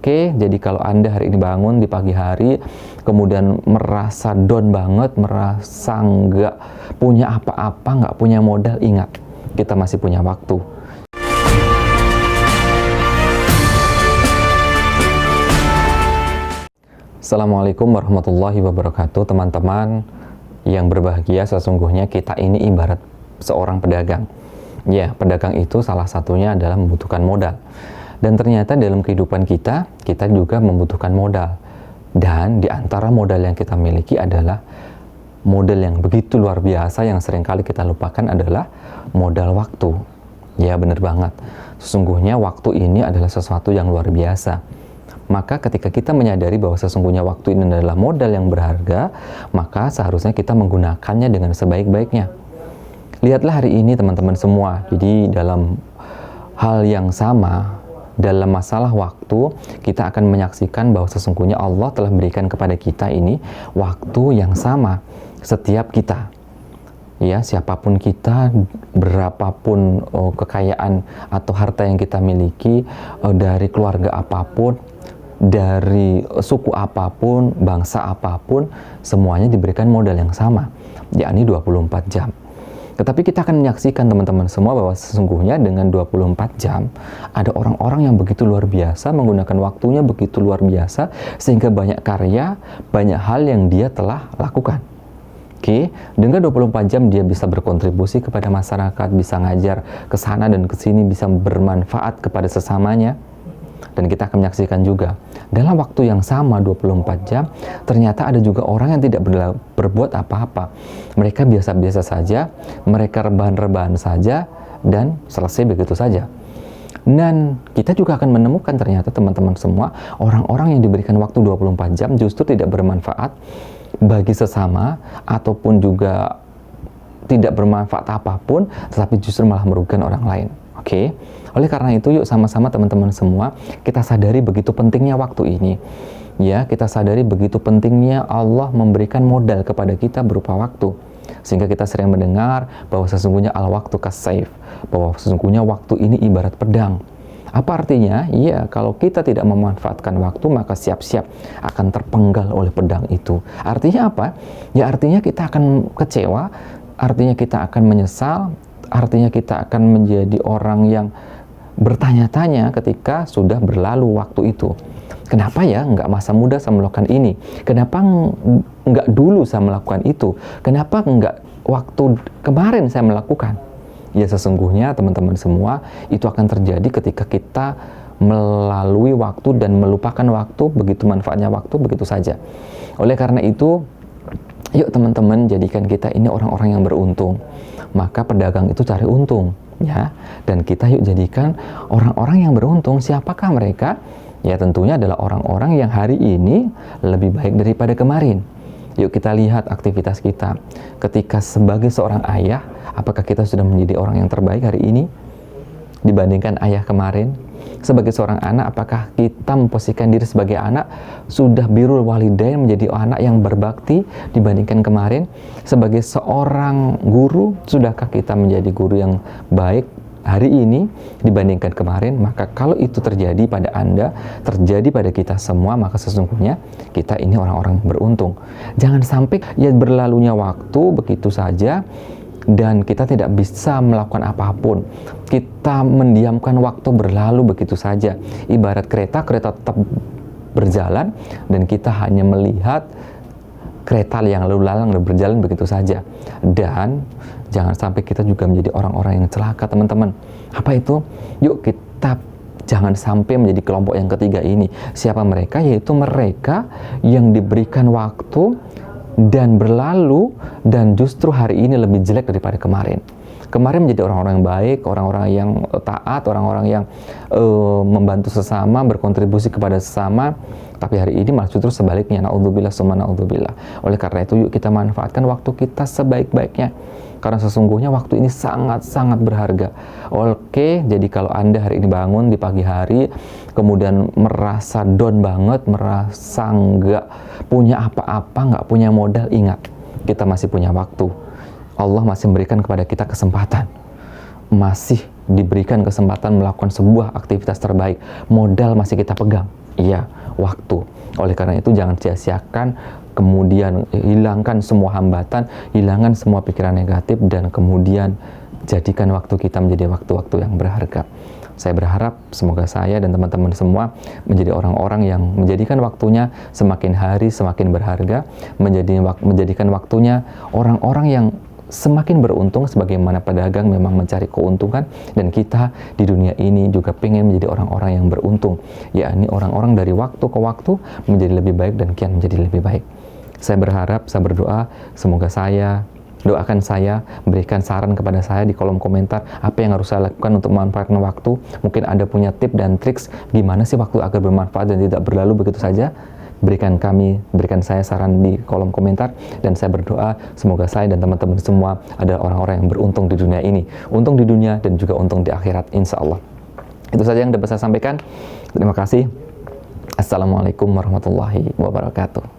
Oke, jadi kalau Anda hari ini bangun di pagi hari, kemudian merasa down banget, merasa nggak punya apa-apa, nggak punya modal, ingat, kita masih punya waktu. Assalamualaikum warahmatullahi wabarakatuh, teman-teman yang berbahagia. Sesungguhnya kita ini ibarat seorang pedagang. Ya, pedagang itu salah satunya adalah membutuhkan modal. Dan ternyata dalam kehidupan kita juga membutuhkan modal. Dan di antara modal yang kita miliki adalah modal yang begitu luar biasa yang seringkali kita lupakan adalah modal waktu. Ya, benar banget. Sesungguhnya waktu ini adalah sesuatu yang luar biasa. Maka ketika kita menyadari bahwa sesungguhnya waktu ini adalah modal yang berharga, maka seharusnya kita menggunakannya dengan sebaik-baiknya. Lihatlah hari ini teman-teman semua. Jadi dalam hal yang sama, dalam masalah waktu, kita akan menyaksikan bahwa sesungguhnya Allah telah berikan kepada kita ini waktu yang sama setiap kita. Ya, siapapun kita, berapapun kekayaan atau harta yang kita miliki, dari keluarga apapun, dari suku apapun, bangsa apapun, semuanya diberikan modal yang sama, yakni 24 jam. Tetapi kita akan menyaksikan teman-teman semua bahwa sesungguhnya dengan 24 jam ada orang-orang yang begitu luar biasa, menggunakan waktunya begitu luar biasa, sehingga banyak karya, banyak hal yang dia telah lakukan. Oke, dengan 24 jam dia bisa berkontribusi kepada masyarakat, bisa ngajar ke sana dan ke sini, bisa bermanfaat kepada sesamanya. Dan kita akan menyaksikan juga dalam waktu yang sama 24 jam ternyata ada juga orang yang tidak berbuat apa-apa. Mereka biasa-biasa saja, mereka rebahan-rebahan saja dan selesai begitu saja. Dan kita juga akan menemukan ternyata teman-teman semua, orang-orang yang diberikan waktu 24 jam justru tidak bermanfaat bagi sesama ataupun juga tidak bermanfaat apapun, tetapi justru malah merugikan orang lain. Oke, oleh karena itu yuk sama-sama teman-teman semua kita sadari begitu pentingnya waktu ini. Ya, kita sadari begitu pentingnya Allah memberikan modal kepada kita berupa waktu. Sehingga kita sering mendengar bahwa sesungguhnya al-waktu kas-saif, bahwa sesungguhnya waktu ini ibarat pedang. Apa artinya? Ya, kalau kita tidak memanfaatkan waktu, maka siap-siap akan terpenggal oleh pedang itu. Artinya apa? Ya, artinya kita akan kecewa, artinya kita akan menyesal, artinya kita akan menjadi orang yang bertanya-tanya ketika sudah berlalu waktu itu. Kenapa ya nggak masa muda saya melakukan ini? Kenapa nggak dulu saya melakukan itu? Kenapa nggak waktu kemarin saya melakukan? Ya sesungguhnya teman-teman semua itu akan terjadi ketika kita melalui waktu dan melupakan waktu, begitu manfaatnya waktu begitu saja. Oleh karena itu, yuk teman-teman jadikan kita ini orang-orang yang beruntung. Maka pedagang itu cari untung, ya. Dan kita yuk jadikan orang-orang yang beruntung. Siapakah mereka? Ya tentunya adalah orang-orang yang hari ini lebih baik daripada kemarin. Yuk kita lihat aktivitas kita. Ketika sebagai seorang ayah, apakah kita sudah menjadi orang yang terbaik hari ini dibandingkan ayah kemarin? Sebagai seorang anak, apakah kita memposisikan diri sebagai anak sudah birrul walidain, menjadi anak yang berbakti dibandingkan kemarin? Sebagai seorang guru, sudahkah kita menjadi guru yang baik hari ini dibandingkan kemarin? Maka kalau itu terjadi pada Anda, terjadi pada kita semua, maka sesungguhnya kita ini orang-orang beruntung. Jangan sampai ya berlalunya waktu begitu saja dan kita tidak bisa melakukan apapun. Kita mendiamkan waktu berlalu begitu saja. Ibarat kereta tetap berjalan dan kita hanya melihat kereta yang lalu lalang dan berjalan begitu saja. Dan jangan sampai kita juga menjadi orang-orang yang celaka, teman-teman. Apa itu? Yuk kita jangan sampai menjadi kelompok yang ketiga ini. Siapa mereka? Yaitu mereka yang diberikan waktu dan berlalu dan justru hari ini lebih jelek daripada kemarin. Kemarin menjadi orang-orang yang baik, orang-orang yang taat, orang-orang yang membantu sesama, berkontribusi kepada sesama, tapi hari ini malah justru sebaliknya. Na'udzubillah summa na'udzubillah. Oleh karena itu yuk kita manfaatkan waktu kita sebaik-baiknya, karena sesungguhnya waktu ini sangat-sangat berharga. Oke, jadi kalau Anda hari ini bangun di pagi hari, kemudian merasa down banget, merasa nggak punya apa-apa, nggak punya modal, ingat, kita masih punya waktu. Allah masih memberikan kepada kita kesempatan, masih diberikan kesempatan melakukan sebuah aktivitas terbaik. Modal masih kita pegang. Iya, waktu. Oleh karena itu jangan sia-siakan, kemudian hilangkan semua hambatan, hilangkan semua pikiran negatif, dan kemudian jadikan waktu kita menjadi waktu-waktu yang berharga. Saya berharap semoga saya dan teman-teman semua menjadi orang-orang yang menjadikan waktunya semakin hari semakin berharga, menjadikan waktunya orang-orang yang semakin beruntung, sebagaimana pedagang memang mencari keuntungan, dan kita di dunia ini juga pengen menjadi orang-orang yang beruntung, yakni orang-orang dari waktu ke waktu menjadi lebih baik dan kian menjadi lebih baik. Saya berharap, saya berdoa, semoga doakan saya, berikan saran kepada saya di kolom komentar apa yang harus saya lakukan untuk memanfaatkan waktu. Mungkin Anda punya tips dan triks gimana sih waktu agar bermanfaat dan tidak berlalu begitu saja. Berikan saya saran di kolom komentar, dan saya berdoa semoga saya dan teman-teman semua adalah orang-orang yang beruntung di dunia ini, untung di dunia dan juga untung di akhirat, insya Allah. Itu saja yang dapat saya sampaikan. Terima kasih. Assalamualaikum warahmatullahi wabarakatuh.